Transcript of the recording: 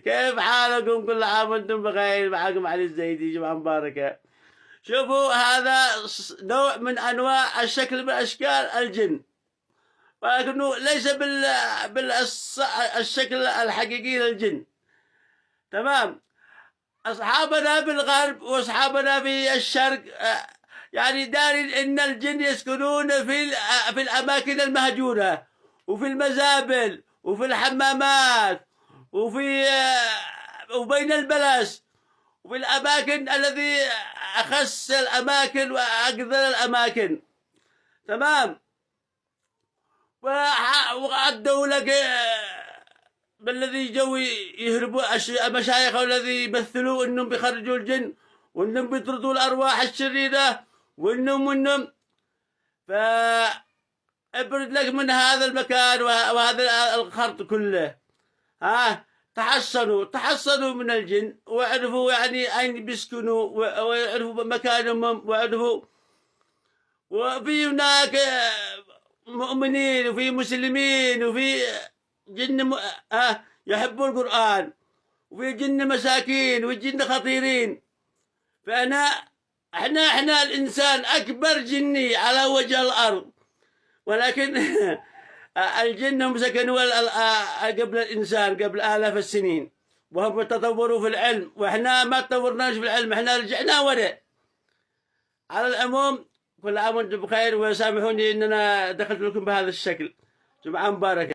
كيف حالكم؟ كل عام وانتم بخير. معكم علي الزيدي. جمعة مباركة. شوفوا، هذا نوع من انواع الشكل من اشكال الجن، ولكنه ليس بالشكل الحقيقي للجن. تمام. اصحابنا في الغرب واصحابنا في الشرق يعني دارين ان الجن يسكنون في الاماكن المهجوره، وفي المزابل، وفي الحمامات، وفي وبين البلس، وفي الاماكن الذي اخس الاماكن واقذر الاماكن. تمام. وعدوا لك بالذي جو يهربوا المشايخ، والذي يمثلوا انهم بيخرجوا الجن، وانهم بيطردوا الارواح الشريره، وانهم فابرد لك من هذا المكان وهذا الخرط كله. تحصنوا من الجن، واعرفوا يعني اين بيسكنوا، ويعرفوا مكانهم، واعرفوا. وفي هناك مؤمنين، وفي مسلمين، وفي جن يحبوا القرآن، وفي جن مساكين، وجن خطيرين. احنا الانسان اكبر جني على وجه الارض، ولكن الجن هم سكنوا قبل الانسان، قبل آلاف السنين، وهم تطوروا في العلم، واحنا ما تطورناش في العلم، احنا رجعنا ورا. على العموم، كل عام وانتم بخير، وسامحوني اننا دخلت لكم بهذا الشكل. جمعة مباركة.